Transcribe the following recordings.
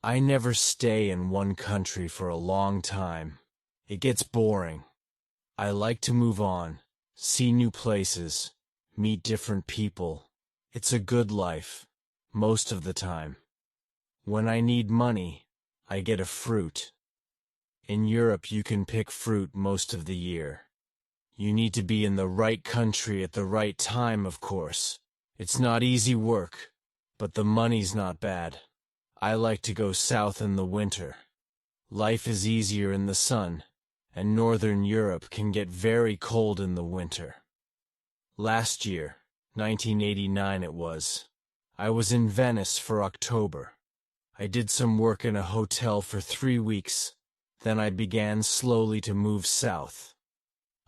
I never stay in one country for a long time. It gets boring. I like to move on, see new places, meet different people. It's a good life, most of the time. When I need money, I get a fruit. In Europe you can pick fruit most of the year. You need to be in the right country at the right time, of course. It's not easy work, but the money's not bad. I like to go south in the winter. Life is easier in the sun, and Northern Europe can get very cold in the winter. Last year, 1989 it was, I was in Venice for October. I did some work in a hotel for 3 weeks, then I began slowly to move south.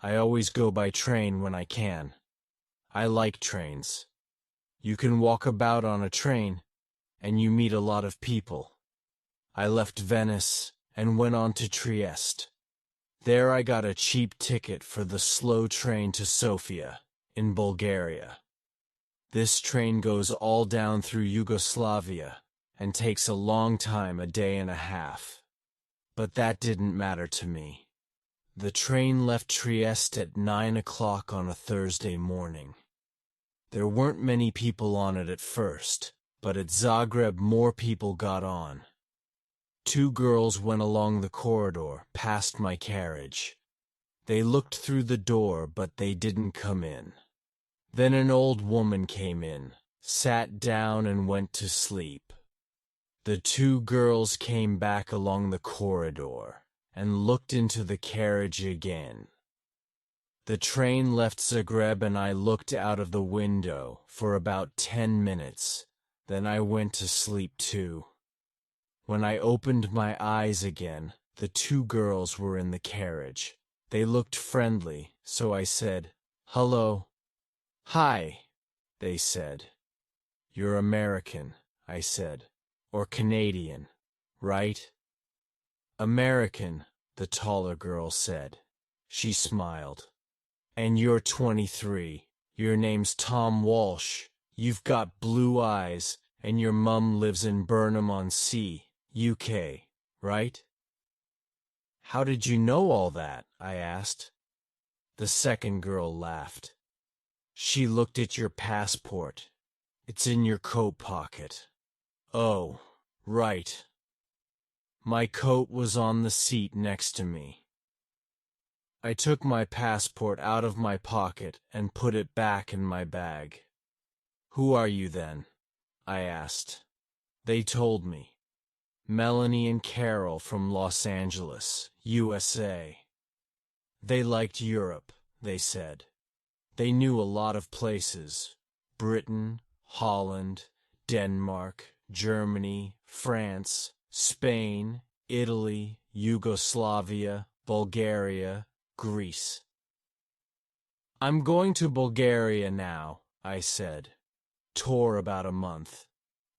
I always go by train when I can. I like trains. You can walk about on a train, and you meet a lot of people. I left Venice and went on to Trieste. There I got a cheap ticket for the slow train to Sofia, in Bulgaria. This train goes all down through Yugoslavia, and takes a long time, a day and a half. But that didn't matter to me. The train left Trieste at 9 o'clock on a Thursday morning. There weren't many people on it at first, but at Zagreb more people got on. 2 girls went along the corridor, past my carriage. They looked through the door, but they didn't come in. Then an old woman came in, sat down and went to sleep. The 2 girls came back along the corridor, and looked into the carriage again. The train left Zagreb and I looked out of the window for about 10 minutes. Then I went to sleep too. When I opened my eyes again, the 2 girls were in the carriage. They looked friendly, so I said, "Hello." "Hi," they said. "You're American," I said, "or Canadian, right?" "American," the taller girl said. She smiled. "And you're 23. Your name's Tom Walsh. You've got blue eyes, and your mum lives in Burnham-on-Sea, UK, right?" "How did you know all that?" I asked. The second girl laughed. "She looked at your passport. It's in your coat pocket." "Oh, right." My coat was on the seat next to me. I took my passport out of my pocket and put it back in my bag. "Who are you then?" I asked. They told me. Melanie and Carol from Los Angeles, USA. They liked Europe, they said. They knew a lot of places: Britain, Holland, Denmark, Germany, France, Spain, Italy, Yugoslavia, Bulgaria, Greece. "I'm going to Bulgaria now," I said. "Tour about a month.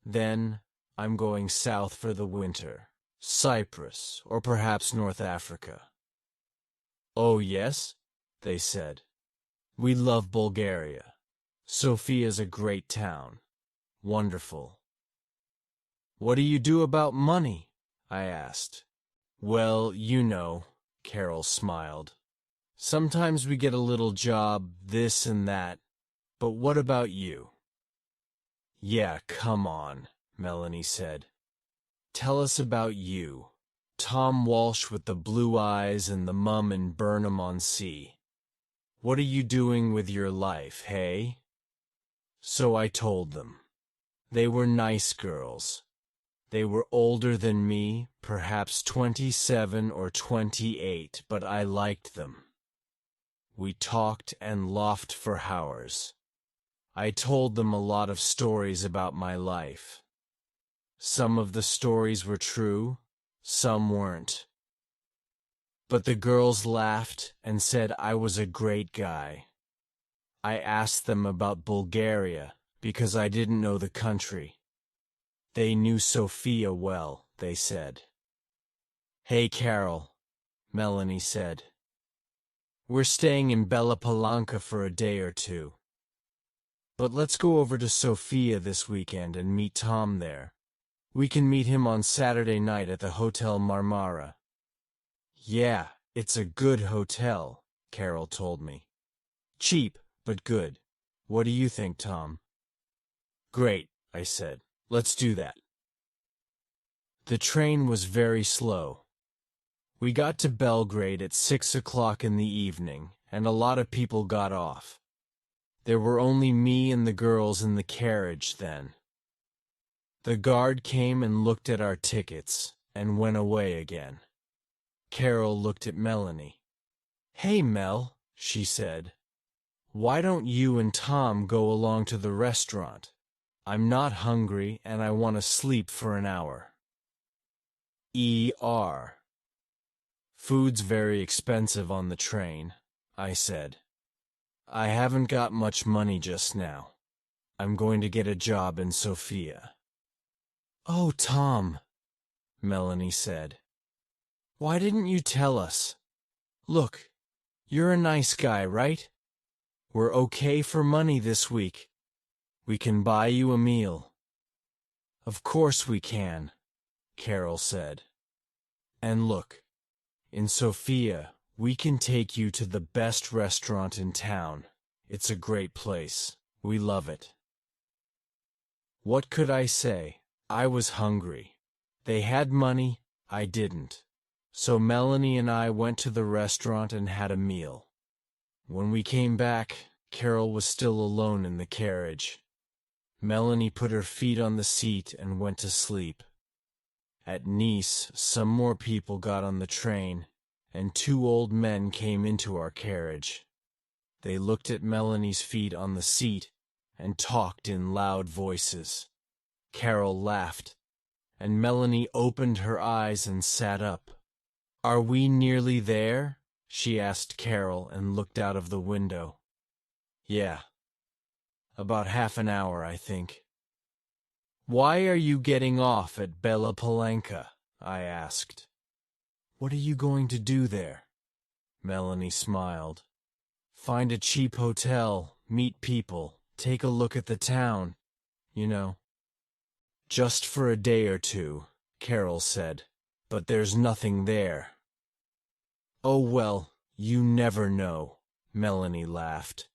Then I'm going south for the winter. Cyprus, or perhaps North Africa." "Oh yes?" they said. "We love Bulgaria. Sofia's a great town. Wonderful." "What do you do about money?" I asked. "Well, you know," Carol smiled. "Sometimes we get a little job, this and that. But what about you?" "Yeah, come on," Melanie said. "Tell us about you. Tom Walsh with the blue eyes and the mum in Burnham-on-Sea. What are you doing with your life, hey?" So I told them. They were nice girls. They were older than me, perhaps 27 or 28, but I liked them. We talked and laughed for hours. I told them a lot of stories about my life. Some of the stories were true, some weren't. But the girls laughed and said I was a great guy. I asked them about Bulgaria because I didn't know the country. They knew Sofia well, they said. "Hey, Carol," Melanie said. "We're staying in Bella Palanca for a day or 2. But let's go over to Sofia this weekend and meet Tom there. We can meet him on Saturday night at the Hotel Marmara. Yeah, it's a good hotel, Carol told me. Cheap, but good. What do you think, Tom? Great, I said. Let's do that. The train was very slow. We got to Belgrade at 6 o'clock in the evening, and a lot of people got off. There were only me and the girls in the carriage then. The guard came and looked at our tickets, and went away again. Carol looked at Melanie. Hey, Mel, she said. Why don't you and Tom go along to the restaurant? I'm not hungry, and I want to sleep for an hour. Food's very expensive on the train, I said. I haven't got much money just now. I'm going to get a job in Sofia. Oh, Tom, Melanie said. Why didn't you tell us? Look, you're a nice guy, right? We're okay for money this week. We can buy you a meal. Of course we can, Carol said. And look, in Sofia, we can take you to the best restaurant in town. It's a great place. We love it. What could I say? I was hungry. They had money, I didn't. So Melanie and I went to the restaurant and had a meal. When we came back, Carol was still alone in the carriage. Melanie put her feet on the seat and went to sleep. At Nice, some more people got on the train, and 2 old men came into our carriage. They looked at Melanie's feet on the seat and talked in loud voices. Carol laughed, and Melanie opened her eyes and sat up. Are we nearly there? She asked Carol and looked out of the window. Yeah. About half an hour, I think. Why are you getting off at Bella Palanca? I asked. What are you going to do there? Melanie smiled. Find a cheap hotel, meet people, take a look at the town, you know. Just for a day or two, Carol said, but there's nothing there. Oh well, you never know, Melanie laughed.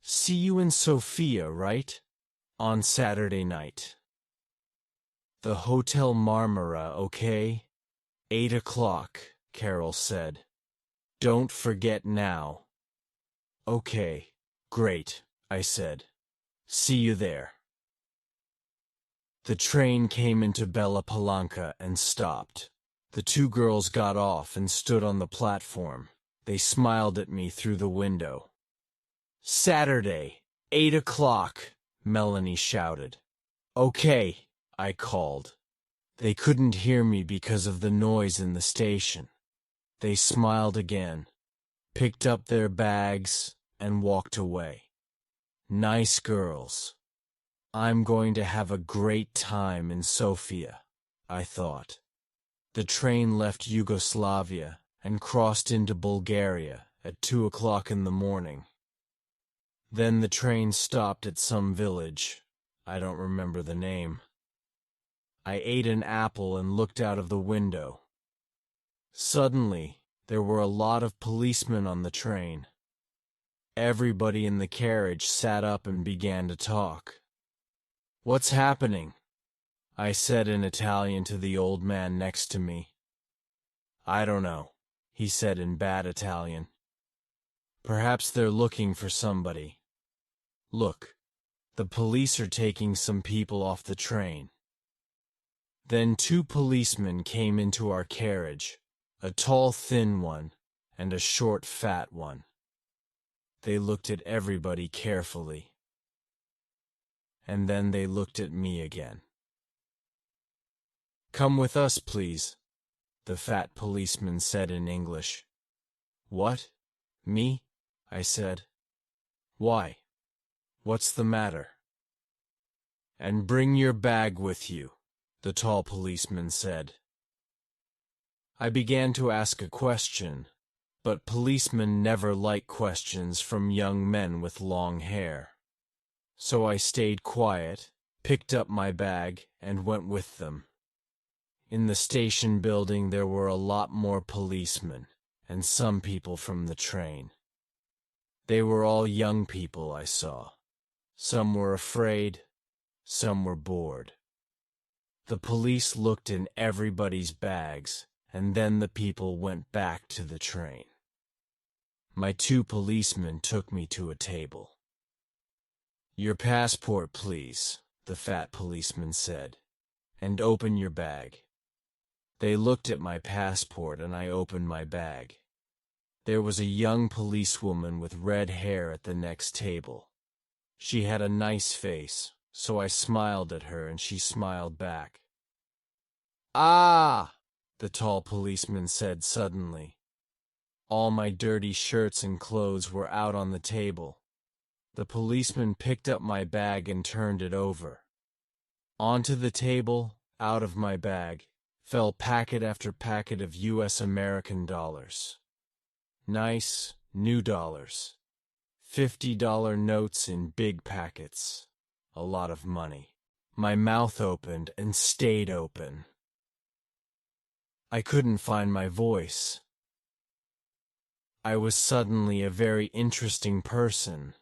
See you in Sofia, right? On Saturday night. The Hotel Marmara, okay? 8 o'clock, Carol said. Don't forget now. Okay, great, I said. See you there. The train came into Bella Palanca and stopped. The 2 girls got off and stood on the platform. They smiled at me through the window. Saturday, 8 o'clock, Melanie shouted. Okay, I called. They couldn't hear me because of the noise in the station. They smiled again, picked up their bags, and walked away. Nice girls. I'm going to have a great time in Sofia, I thought. The train left Yugoslavia and crossed into Bulgaria at 2 o'clock in the morning. Then the train stopped at some village. I don't remember the name. I ate an apple and looked out of the window. Suddenly, there were a lot of policemen on the train. Everybody in the carriage sat up and began to talk. What's happening? I said in Italian to the old man next to me. I don't know, he said in bad Italian. Perhaps they're looking for somebody. Look, the police are taking some people off the train. Then 2 policemen came into our carriage, a tall, thin one, and a short, fat one. They looked at everybody carefully. And then they looked at me again. Come with us, please, the fat policeman said in English. What? Me? I said. Why? What's the matter? And bring your bag with you, the tall policeman said. I began to ask a question, but policemen never like questions from young men with long hair. So I stayed quiet, picked up my bag, and went with them. In the station building there were a lot more policemen, and some people from the train. They were all young people I saw. Some were afraid, some were bored. The police looked in everybody's bags, and then the people went back to the train. My two policemen took me to a table. "Your passport, please," the fat policeman said, "and open your bag." They looked at my passport and I opened my bag. There was a young policewoman with red hair at the next table. She had a nice face, so I smiled at her and she smiled back. "Ah!" the tall policeman said suddenly. All my dirty shirts and clothes were out on the table. The policeman picked up my bag and turned it over. Onto the table, out of my bag, fell packet after packet of US American dollars. Nice, new dollars. $50 notes in big packets. A lot of money. My mouth opened and stayed open. I couldn't find my voice. I was suddenly a very interesting person,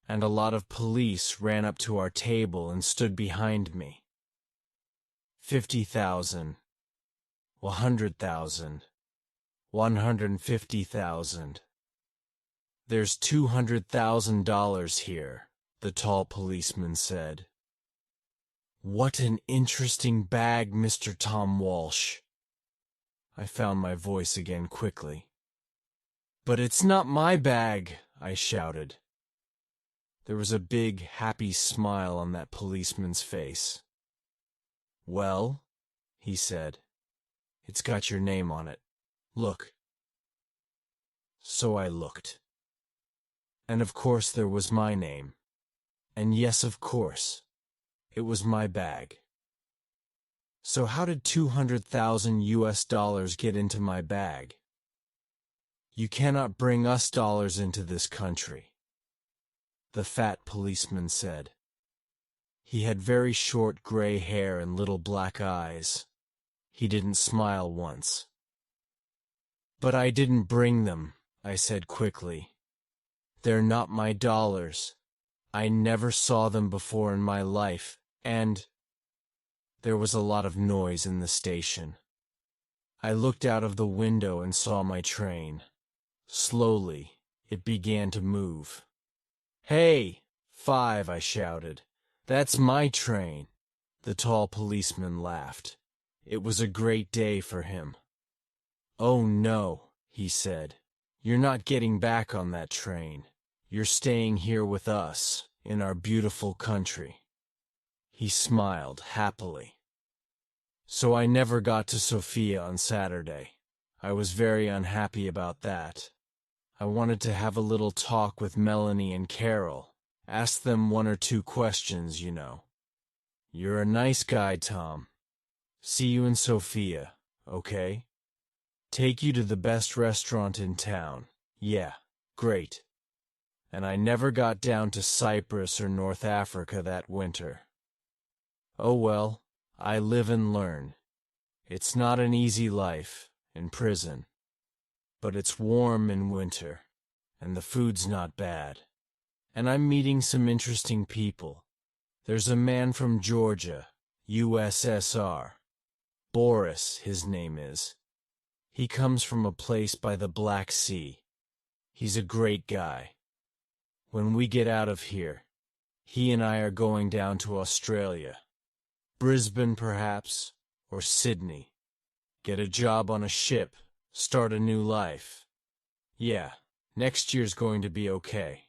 and a lot of police ran up to our table and stood behind me. 50,000. 100,000. 150,000. "There's $200,000 here," the tall policeman said. "What an interesting bag, Mr. Tom Walsh." I found my voice again quickly. "But it's not my bag," I shouted. There was a big, happy smile on that policeman's face. "Well," he said, "it's got your name on it. Look." So I looked. And of course there was my name. And yes, of course, it was my bag. So how did 200,000 US dollars get into my bag? "You cannot bring us dollars into this country," the fat policeman said. He had very short gray hair and little black eyes. He didn't smile once. "But I didn't bring them," I said quickly. "They're not my dollars. I never saw them before in my life, and—" There was a lot of noise in the station. I looked out of the window and saw my train. Slowly, it began to move. "Hey, 5," I shouted. "That's my train." The tall policeman laughed. It was a great day for him. "Oh no," he said. "You're not getting back on that train. You're staying here with us, in our beautiful country." He smiled happily. So I never got to Sofia on Saturday. I was very unhappy about that. I wanted to have a little talk with Melanie and Carol. Ask them 1 or 2 questions, you know. "You're a nice guy, Tom. See you in Sofia, okay? Take you to the best restaurant in town. Yeah, great." And I never got down to Cyprus or North Africa that winter. Oh well, I live and learn. It's not an easy life, in prison. But it's warm in winter, and the food's not bad. And I'm meeting some interesting people. There's a man from Georgia, USSR. Boris, his name is. He comes from a place by the Black Sea. He's a great guy. When we get out of here, he and I are going down to Australia. Brisbane, perhaps, or Sydney. Get a job on a ship, start a new life. Yeah, next year's going to be okay.